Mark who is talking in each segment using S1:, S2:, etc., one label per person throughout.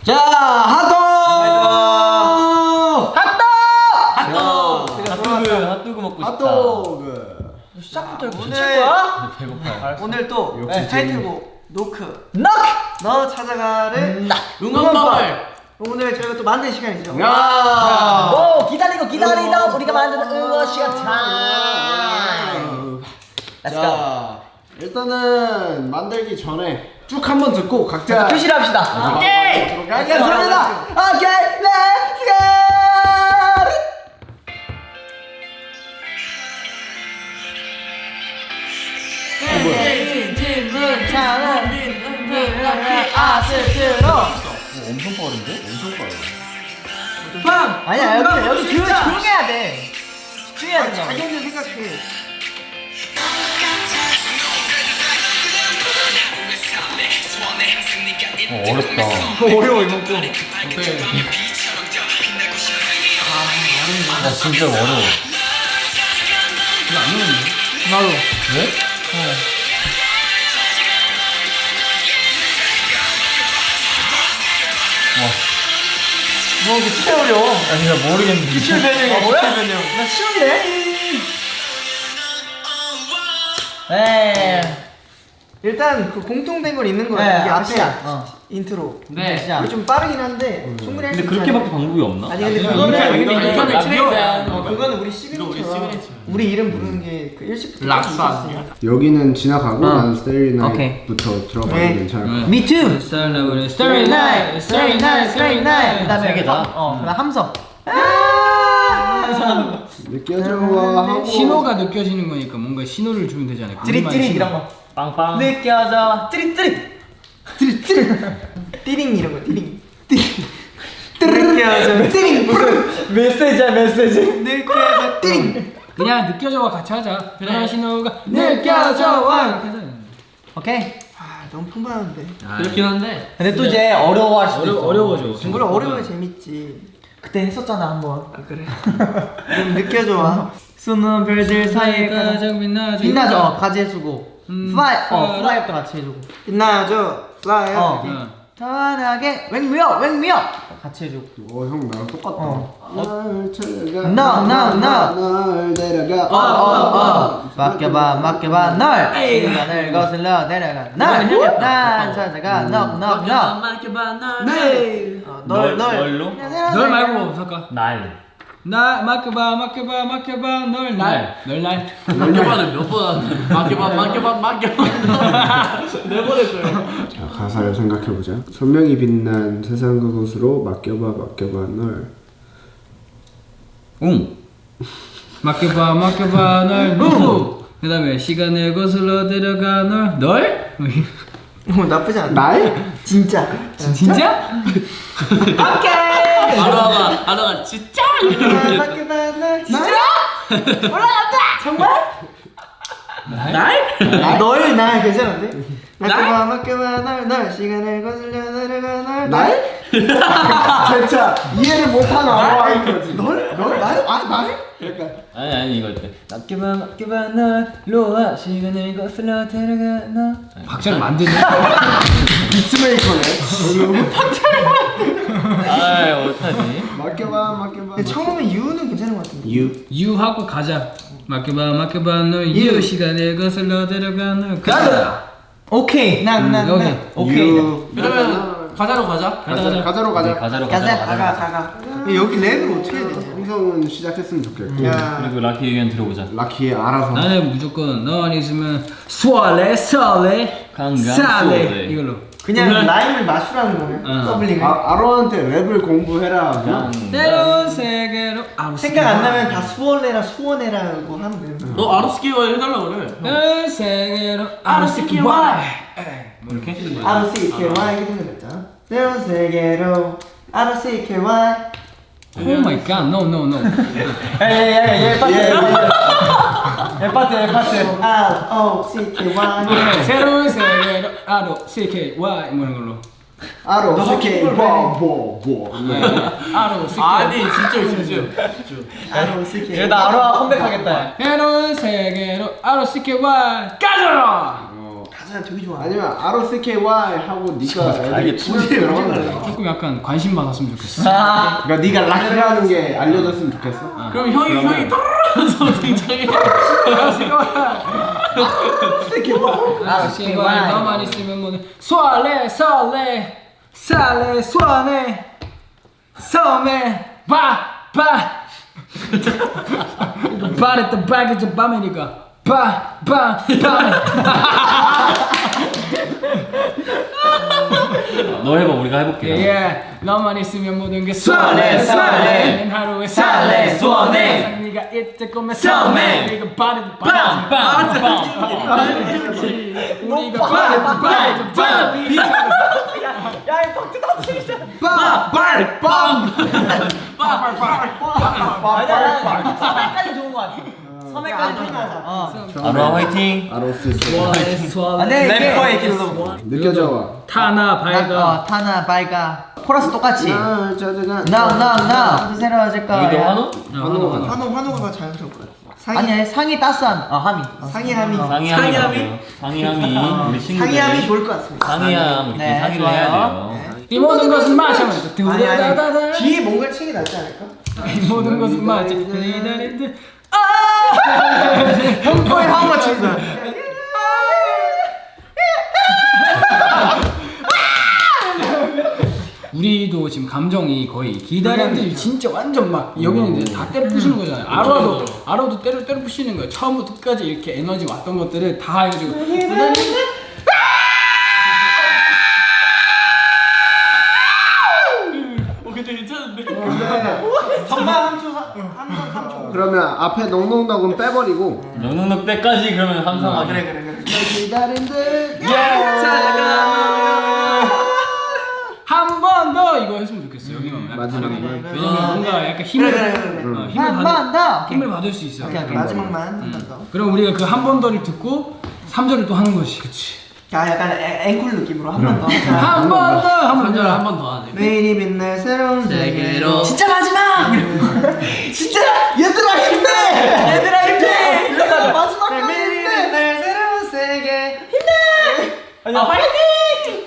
S1: 자, 핫도그!
S2: 핫도그 먹고 싶다.
S1: 핫도그!
S3: 시작부터 이렇게
S1: 오늘-
S3: 붙일 거야?
S2: 배고파요.
S1: 오늘 또
S3: 네.
S1: 타이틀곡 노크
S3: 넉!
S1: 너 찾아가를
S2: 응원법!
S1: 오늘 저희가 또 만든 시간이죠.
S2: 야!
S3: 오 기다리던 우리가 만드는 응원 시간 타임. Let's go.
S4: 자, 일단은 만들기 전에 쭉 한번 듣고 각자
S3: 표시를 합시다.
S2: 오케이!
S1: 알겠습니다. 오케이, 렛츠 고!
S2: 엄청 빠른데?
S4: 엄청 빠르.
S3: 아니야 여기 조용해야 돼. 집중해야 돼.
S1: 자기 혼자 생각해.
S2: 어렵다.
S1: 어려워 이번 거.
S2: 나 진짜 어려워.
S1: 나도.
S2: 왜?
S1: 너 이게 진짜 어려워.
S2: 아니, 나 모르겠는데.
S1: 기출 변형이야.
S3: 뭐야?
S1: 기출 변형.
S3: 나 쉬운데? 네.
S1: 일단 그 공통된 건 있는 거야.
S3: 네,
S1: 이게 앞에
S3: 시작.
S1: 인트로.
S2: 네.
S3: 시작.
S1: 이게 좀 빠르긴 한데 충분히 할수
S2: 근데 그렇게밖에 방법이 없나?
S1: 아니 근데 그거는 우리 시그니처야. 우리 이름 부르는 게 그 1시부터
S2: 락사.
S4: 여기는 지나가고 나는 Starry
S3: 오케이.
S4: Night부터 들어가도
S1: 네.
S4: 괜찮을 것 같아.
S3: Me too.
S2: Starry Night,
S3: Starry Night, Starry Night. 그다음에
S2: 세 개다.
S3: 그다음 함성.
S4: 느껴져와 하고
S5: 신호가 느껴지는 거니까 뭔가 신호를 주면 되지 않을까?
S3: 찌릿찌릿 이런 거.
S2: 빵빵.
S3: 느껴져. 찌릿찌릿.
S1: 띠링 이런 거 띠링. 느껴져. 띠링.
S3: 메시지야 메시지.
S1: 느껴져. 띠링.
S5: 그냥 느껴져와 같이 하자. 그냥 신호가
S3: 느껴져와.
S5: 이렇게 하자.
S3: 오케이.
S1: 아 너무 풍부한데.
S2: 그렇긴 한데.
S3: 근데 또 이제 어려워할 수도 있어.
S5: 어려워져.
S1: 물론 어려워야 재밌지.
S3: 그때 했었잖아 한번.
S1: 아 그래. 그럼 느껴져와.
S3: 수는 별들 사이에
S5: 가장 빛나죠.
S3: 빛나죠. 같이 해주고. 플라이
S5: 플라이.
S3: 플라이도 같이 해주고.
S1: 빛나죠. 플라이어.
S5: 어.
S3: 편하게 웽미어 같이 해주고.
S4: 형 나랑 똑같다.
S3: 어.
S4: 날 찾아가
S3: No, no,
S4: 날 데려가
S3: 맡겨봐 널 시간을 거슬러 내려가 난 찾아가 넉
S1: 네.
S2: 널로?
S5: 널 말고 잠깐.
S2: 날.
S5: 나 맡겨봐 널 날.
S2: 맡겨봐는 몇 번. 맡겨봐. 네번 했어요.
S4: 자, 가사를 생각해보자. 선명히 빛난 세상 그곳으로 맡겨봐 널.
S5: 응. 맡겨봐 널 누구? 그다음에 시간을 거슬러 데려가 널?
S1: 나쁘지 않아.
S4: 날?
S1: 진짜.
S5: 진짜?
S2: 아나가 진짜.
S1: 맡겨봐 널. 진짜? 널 괜찮은데? 맡겨봐 널 시간을 거슬려 내려가 널.
S4: 진짜 이해를 못하나 봐 이거지.
S1: 널? 날? 아 날?
S4: 약간
S2: 아니 이거 어때? 맡겨봐 널 로아 시간을 거슬러 데려가 너.
S5: 박자를 만드네.
S4: 비트메이커네.
S2: 아 어떡하지?
S4: 맡겨봐.
S1: 근데 처음에 유는 괜찮은 것 같은데.
S5: 유하고 가자. 맡겨봐 널 유 시간을 거슬러 데려가 널 가자.
S3: 오케이
S1: 난
S5: 여기.
S3: 오케이
S2: 그러면 가자로 가자.
S4: 가자로 가자.
S1: 가자. 여기 랩을 어떻게 해야 되냐?
S4: 형성은 시작했으면 좋겠고
S1: 야.
S2: 그리고 라키 의견 들어보자.
S4: 라키에 알아서.
S5: 나는 무조건 너 있으면 설레
S2: 강강
S5: 살레
S2: 설레.
S5: 이걸로.
S1: 그냥 라임을 맞추라는 거네. 더블링을.
S4: 아로한테 랩을 공부해라.
S5: 새로운 세계로
S1: 생각 안 나면 다 수원해라고 하면 되는 거야.
S2: 너 아로스키와 해달라 그래.
S5: 새로운 세계로 아로스키 와.
S2: 뭐 이렇게?
S1: RCKY 이렇게 되는 거죠. 새로운 세계로 RCKY.
S5: 오 마이 갓, no.
S3: 얘 파트
S1: ROCKY.
S5: 새로운 세계로 아로스키 와 이런 걸로.
S4: 아로스키 뭐.
S5: 아로스키.
S2: 아니 진짜.
S1: ROCKY.
S3: 나 아로하 컴백하겠다.
S5: 새로운 세계로 아로스키 와 가자.
S4: 가자.
S1: 사람 되게 좋아.
S4: 아니면 ROCKY 하고 네가 애들이 치면서 들어가는 거야.
S5: 조금 약간 관심 받았으면 좋겠어.
S4: 그러니까 네가 락이라는 게 알려졌으면 좋겠어.
S5: 그럼 형이 떨어져서 등장해. ROCKY 너만 있으면 뭐는 설레 소환해 섬에 바 바랬던 바게트 밤이니까 밤
S2: 너 해봐 우리가 해볼게.
S5: 예, 너만 있으면 모든 게 설레 하루에 설레 소원해 네가 있을 거면 섬에 우리가 바랬던 우리가 바랬던 바게트
S3: 야이 박트 터치자. 아니야 섬에까지 좋은 거 같아. 섬에까지 좋은 거 같아.
S2: 아로아 화이팅.
S4: ROCK
S3: 안돼 래퍼의 길로.
S4: 느껴져.
S5: 타나 발가
S3: 타나 바이가 코러스 똑같이.
S4: 저들가
S3: 나 새로워질 거야.
S2: 여기도 한우?
S1: 환호가 자연스러울 것 같아.
S3: 아니 상이 따스한 하미.
S1: 상의함이.
S2: 상의함이 우리 친구들.
S1: 상의함이 좋을 것 같습니다.
S2: 상의함 이렇게
S3: 네,
S2: 상의를
S3: 좋아요.
S2: 해야 돼요.
S5: 이 모든 것은 마셔
S1: 아니 뒤에 뭔가 치기 낫지 않을까?
S5: 이 모든 것은 마셔 기다리듯
S1: 형 거에 한 맞춘 거야.
S5: 우리도 지금 감정이 거의 기다리듯 진짜 완전 막 여기는 이제 다 때려 부시는 거잖아요. 아로도 때려 부시는 거예요. 처음부터 끝까지 이렇게 에너지 왔던 것들을 다 해가지고
S1: 정말 3초.
S4: 그러면 앞에 넉넉넉은 빼버리고
S2: 영능력 때까지 그러면 항상
S1: 그래.
S4: 기다린 듯.
S5: 한 번 더 이거 했으면 좋겠어요. 여기만 약간
S4: 마지막에.
S5: 다르게. 왜냐면 뭔가 약간 힘을 힘을 받을 수 있어요.
S1: 마지막만 한 번 더.
S5: 그럼 우리가 그 한 번 더를 듣고 3절을 또 하는 거지, 그렇지?
S1: 야 약간 앵콜 느낌으로 한 번 더.
S5: 한 번 더 하면 한번 더 하네.
S1: 매일이 빛날 새로운 세계로.
S3: 진짜 마지막.
S1: 진짜 얘들아 힘내.
S3: 얘들아 힘내. 마지막까지
S1: 매일이
S3: 힘내.
S1: 빛날 새로운 세계.
S3: 파이팅.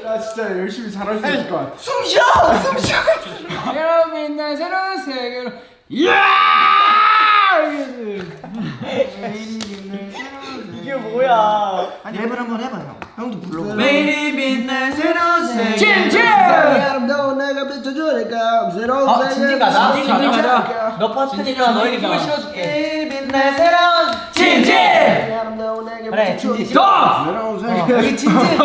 S4: 나 진짜 열심히 잘할 수 있을 것 같아.
S1: 숨 쉬어.
S5: 새로운 빛날 새로운 세계로 야!
S1: 매일이 빛날 새로운 세계.
S3: 이게 뭐야?
S1: 아니 랩을 한번 해봐요. 형도 불러봐.
S3: 매일이 빛날 새로운 세계.
S5: 진진!
S4: 아름다운 내가 비춰주니까 새로운
S3: 진진 가자.
S5: 진진 가자.
S3: 너 파트니까 너에게 힘을 실어줄게. 매일이 빛날 새로운
S5: 진진!
S4: 아름다운 내가
S3: 그래 진진.
S5: 더!
S4: 새로운 세계.
S3: 여기 진진.
S5: 더!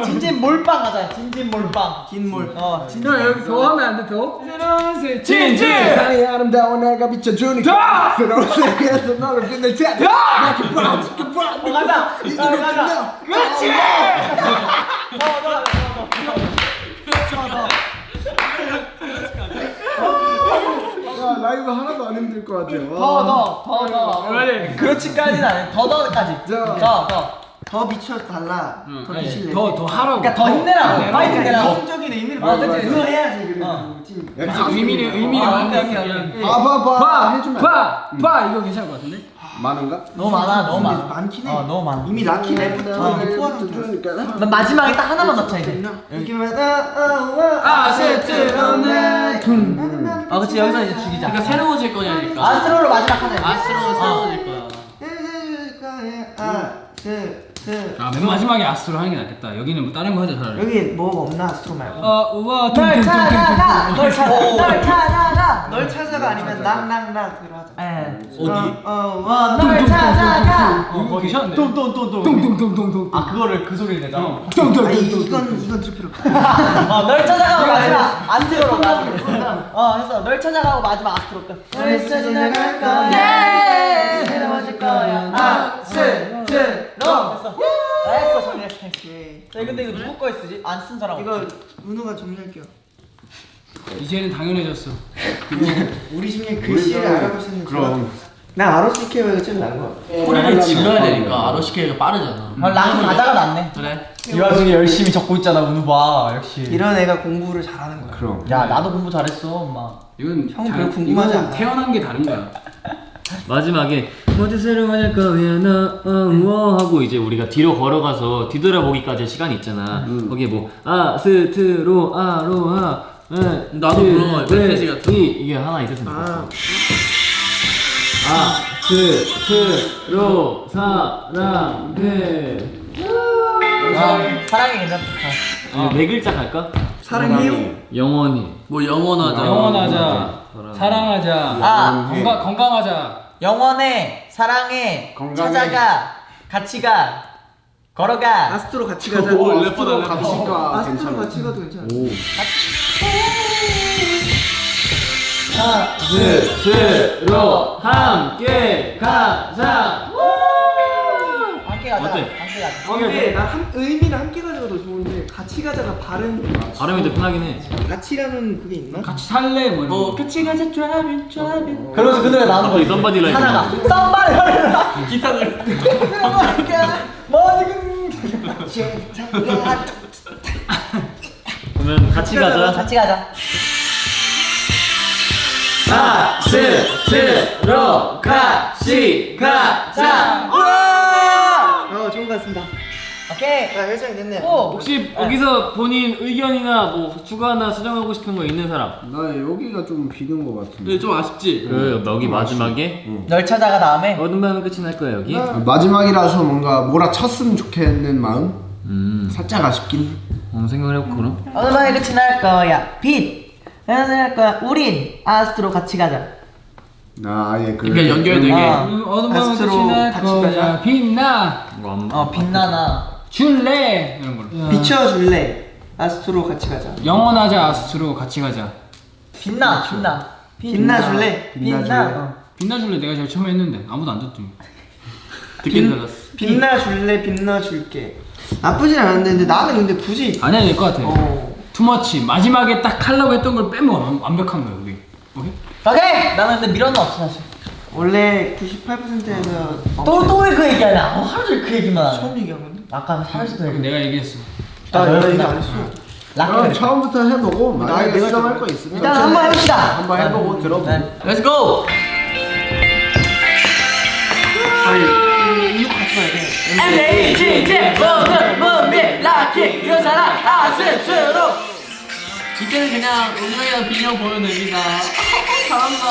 S3: 진진 몰빵 가자. 진진 몰빵.
S1: 긴몰.
S3: 진진.
S5: 너 여기 더 하면 안 돼, 더? 새로운 세계 진진!
S4: 세상이 아름다운 내가 비춰주니까
S5: 더!
S4: 새로운 세계에서 너를 빛낼 테다.
S3: 가자. 가자.
S5: 그렇지!
S4: 야, 라이브 하나도 안 힘들 것 같아요.
S3: 더.
S5: 그래.
S3: 그렇지까지는 안 해. 더까지. 더.
S1: 더 미쳐달라. 더 미칠래.
S5: 더 하라고.
S3: 그러니까 더 힘내라고. 파이팅 내라고.
S1: 성적인 의미를
S3: 그치.
S1: 그거 해야지. 그래.
S5: 의미를 맞는
S4: 봐봐봐 해주면
S5: 봐 이거 괜찮을 것 같은데?
S4: 많은가?
S3: 너무 많아. 너무 많아.
S1: 많긴 해.
S3: 너무 많아.
S1: 이미 라키 랩부터 이게 포함이 돼.
S4: 비춰주니까
S3: 난 마지막에 딱 하나만 넣자 이제.
S1: 이렇게만
S5: 아세트로네
S3: 그치 여기서 이제 죽이자.
S6: 그러니까 새로워질 거냐니까.
S3: 아스트로로 마지막 하자.
S6: 새로워질 거야.
S5: 맨 마지막에 아스트로 하는 게 낫겠다. 여기는 뭐 다른 거 하자 차라리.
S1: 여기 뭐 없나 아스트로 말고.
S5: 우와
S3: 널 찾아가. 널 찾아가.
S1: 널 찾아가 아니면 랑랑랑으로 하자.
S3: 예.
S6: 어디?
S3: 널 찾아가.
S5: 이거 괜찮네.
S3: 똥똥똥똥.
S5: 똥똥똥똥똥.
S3: 아 그거를 그 소리를 내자.
S1: 아니 이건 들 필요 없어.
S3: 널 찾아가고 마지막 아스트로로 가. 했어. 널 찾아가고 마지막 아스트로 끝. 널 찾아갈 거야. 새로워질 거야. 아스트로. 됐어. 했어 정리했어. 근데 이거 누구 거에 쓰지? 안 쓴 사람.
S1: 이거 은우가 정리할게요.
S5: 이제는 당연해졌어.
S1: 우리 중에 글씨를 알아볼 수 있는
S4: 그럼
S1: 나 ROCK가 제일 나은 거 같아.
S6: 소리를 질러야 되니까 ROCK가 빠르잖아.
S3: 랑 가자가 낫네.
S6: 그래?
S3: 이 와중에 열심히 적고 있잖아 은우 봐 역시.
S1: 이런 애가 공부를 잘하는 거야.
S4: 그럼
S3: 야 나도 공부 잘했어 엄마.
S5: 이건
S1: 형 별로 궁금하지
S5: 이건
S1: 않아.
S5: 태어난 게 다른 거야.
S2: 마지막에 먼저 새로워질 거야 너 하고 이제 우리가 뒤로 걸어가서 뒤돌아보기까지 시간이 있잖아. 거기에 뭐 아스트로 아로하
S6: 나도 그런 거 메시지 같은 거.
S2: 이게 하나 있었으면 좋겠어. 아스트로 사랑해.
S3: 사랑이 괜찮다.
S2: 네 글자 갈까?
S1: 사랑해요.
S2: 영원히.
S6: 뭐 영원하자.
S5: 영원하자. 사랑하자. 건강하자.
S3: 영원해, 사랑해,
S4: 건강해.
S3: 찾아가, 같이 가, 걸어가.
S1: 아스트로 같이 가자.
S6: 오, 래퍼다,
S4: 아스트로
S6: 래퍼.
S4: 같이 가.
S1: 아스트로
S4: 괜찮아.
S1: 같이 가도 괜찮아.
S4: 오.
S2: 아스트로 함께 가자.
S3: 함께 가자.
S2: 어때?
S3: 함께 가자.
S1: 근데 나 의미는 함께 가자가 더 좋은데 같이 가자가
S2: 발음이 더 편하긴 해.
S1: 같이라는 그게 있나?
S5: 같이 살래 뭐 이런 거.
S6: 같이 가자 드라빈.
S3: 그러면서 그 노래 나오는 거 있어.
S2: Somebody Like
S3: 하나가
S2: Me.
S3: 썸바리 하라.
S6: 기타를.
S3: 뭐 지금
S2: 그러면 같이 가자.
S3: 같이 가자.
S2: 아스트로 같이 가자.
S1: 좋은 것 같습니다.
S3: 오케이.
S1: 야, 열정이 됐네요.
S3: 오.
S2: 혹시 여기서 본인 의견이나 뭐 추가나 수정하고 싶은 거 있는 사람?
S4: 나 여기가 좀 비는 것 같은데.
S6: 근데 좀 아쉽지.
S2: 그 여기 마지막에
S3: 널 찾아가 다음에.
S2: 어둠 밤은 끝이 날 거야 여기.
S4: 마지막이라서 뭔가 몰아쳤으면 좋겠는 마음. 살짝 아쉽긴.
S2: 생각을 해볼까 그럼?
S3: 오늘만에 끝이 날 거야. 빛. 날 거야. 우린 아스트로 같이 가자.
S4: 나 아예 그.
S6: 그러니까 연결되게.
S5: 어둠 밤은
S1: 아스트로
S5: 끝이 날
S1: 같이
S5: 거야.
S1: 가자.
S5: 빛나
S3: 빛나나.
S5: 줄래 이런 걸로.
S1: 비춰줄래. 아스트로 같이 가자.
S5: 영원하자 아스트로 같이 가자.
S3: 빛나.
S1: 빛나줄래?
S3: 빛나.
S5: 빛나줄래 내가 제일 처음에 했는데 아무도 안 듣더니.
S6: 듣긴 들었어.
S1: 빛나줄래? 빛나줄게. 나쁘진 않은데 근데 나는 근데 굳이
S5: 안 해도 될 것 같아.
S1: 어.
S5: 투머치 마지막에 딱 하려고 했던 걸 빼면 완벽한 거야 우리. 오케이?
S3: 오케이. 나는 근데 미련은 없어 사실.
S1: 원래 98%에서
S3: 또 왜 그 얘기하냐? 하루 종일 그 얘기만 하네.
S1: 처음 얘기한 건데?
S3: 아까 사라지도
S5: 그럼
S3: 얘기.
S5: 내가 얘기했어.
S1: 나 얘기 안 했어.
S4: 그럼 처음부터 해보고 만약에
S1: 내가
S4: 수정할
S1: 좀-
S4: 거 있으면
S3: 일단 한번 해봅시다.
S4: 한번 해보고 들어보고.
S6: Let's go.
S1: 이거 같이 가야 돼.
S3: MAGG 모든 문미 라키 유사랑 아스트로.
S6: 이때는 그냥 운명이랑 빈형 보면 됩니다. 잘한다.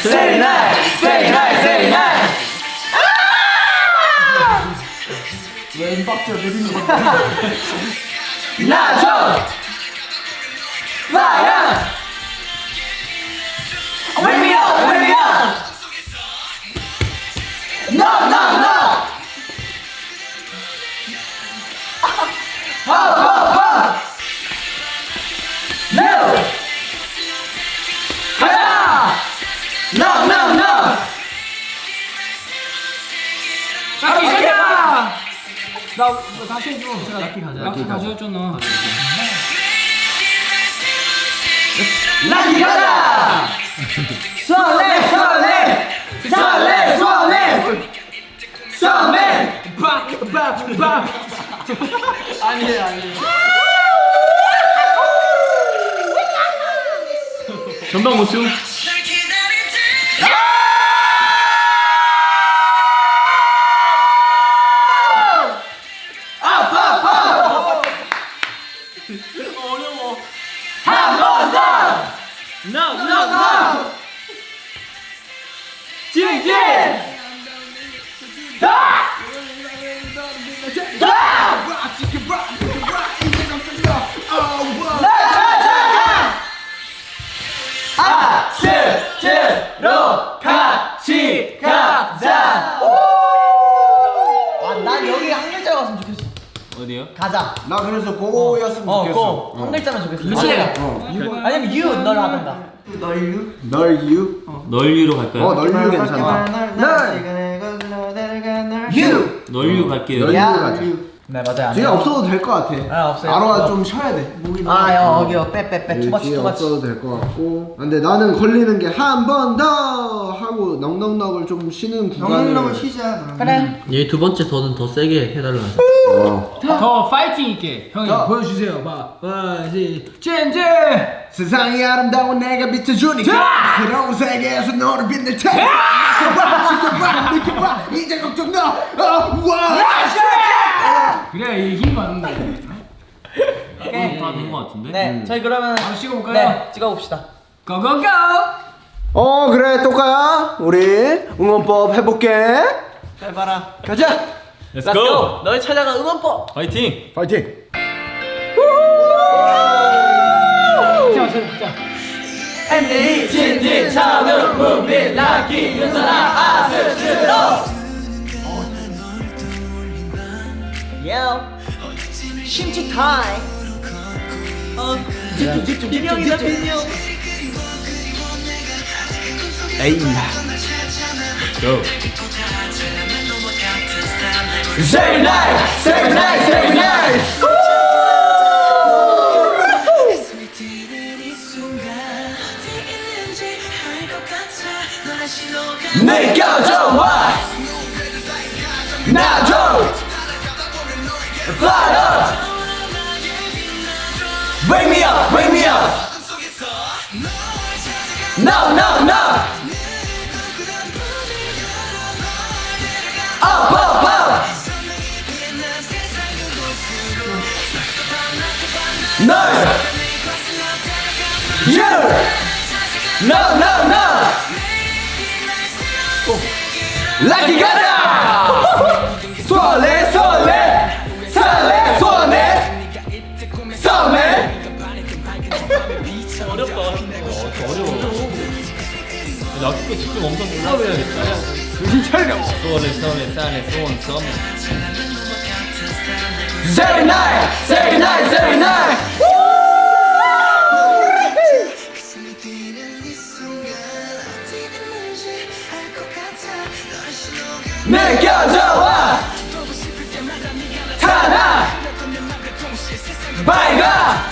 S3: Say night, say night, say night.
S1: 왼박자 느린 거.
S3: 나죠. Fire. Wake me up, wake me up. No, no, no. Hop, hop, hop. No. 가자. No, no, no.
S5: 라키
S3: 오케이.
S5: 가자. 나 다시 해줘. 라키 가자. 라키 가자 했잖아.
S3: 라키 가자. 설레, 설레, 설레, 설레, 설레.
S2: 전방 모충.
S3: 한 번 더.
S2: No,
S3: No, no. 징징. 다. 다. 아스트로 같이 가자. 난 여기 한 글자가 왔으면 좋겠어.
S2: 어디요?
S3: 가자.
S4: 나 그래서 고였으면 좋겠어.
S3: 고. 한 글자면 좋겠어.
S6: 루시가.
S3: 아니면 you 널 하든가.
S1: 널유?
S4: 널 유.
S2: 널유로 갈까요?
S4: 널 유 괜찮아.
S3: you.
S2: 널유 갈게요.
S4: 널
S3: 야.
S4: 유 가자.
S3: 네 맞아요.
S1: 뒤에 없어도 될 것 같아.
S3: 아, 없어요.
S1: 아로아 좀 쉬어야 돼. 목이 너무
S3: 여기요 빼 투마치
S4: 뒤에
S3: 투마치.
S4: 없어도 될 것 같고. 근데 나는 걸리는 게 한 번 더 하고 넉넉넉을 좀 쉬는 구간을.
S1: 너무 쉬자. 그럼.
S3: 그래.
S6: 얘 두 번째 더는 더 세게 해달라.
S5: 더 파이팅 있게 형이
S1: 자.
S5: 보여주세요. 봐, 젠제.
S1: 세상이 아름다운 내가 비춰주니까 새로운 세계에서 너를 빛낼 테니까 지켜봐 느껴봐 이제 걱정 너
S5: 그래 이힘 받는 거.
S3: 오케이.
S2: 다된것 같은데?
S3: 네 저희 그러면
S5: 바로 찍어볼까요?
S3: 네 찍어봅시다.
S5: 고고고.
S1: 그래 똑가야 우리 응원법 해볼게
S3: 해봐라.
S1: 가자
S2: Let's go!
S3: 너희 찾아가 응원법.
S2: 화이팅!
S1: 파이팅
S3: 앤디 진지 찬우 문빈 라키 윤선아 아스트로. 요 심지 타임. 집중 민영이다 민영.
S1: 에이
S2: Go!
S1: Say night say night say night 느껴져와 나도 Fly up Wake me up wake me up No no no Up up up No You No no no Lucky 가자 설레 설레 설레 설레 설레
S2: 약속도 집중 엄청 올라가야겠다. 정신 차려! 쏘네, 쏘네.
S1: Say night say night say night 느껴져와 타나 밝아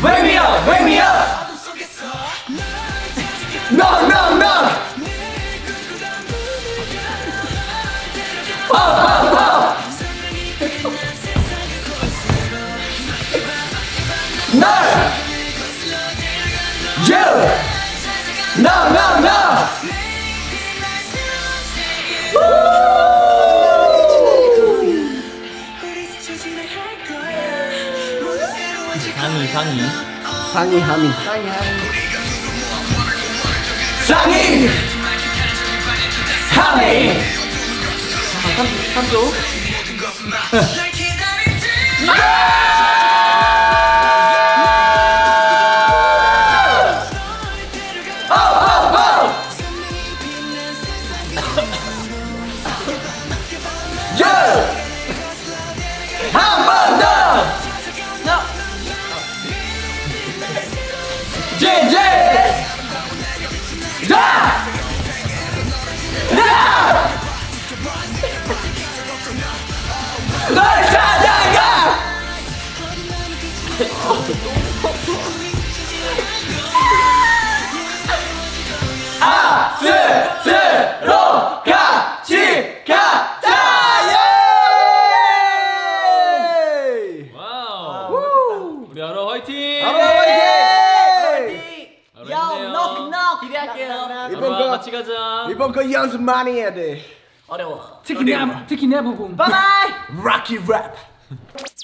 S1: Wake me up wake me up No no no Up up up No You No no no
S2: 상의.
S4: 상의 하미.
S1: 상의 하미
S3: 3조.
S1: 한 번 더 제제 다 널 찾아가 아스트로 같이 가자 예
S2: 와우! 우리 아로 화이팅!
S3: 넉넉 기대할게요.
S2: 아로아 같이 가자.
S1: 이번 거 연습 많이 해야 돼
S3: 어려워.
S5: 특히 내 부분.
S3: 바이바이.
S1: Rocky rap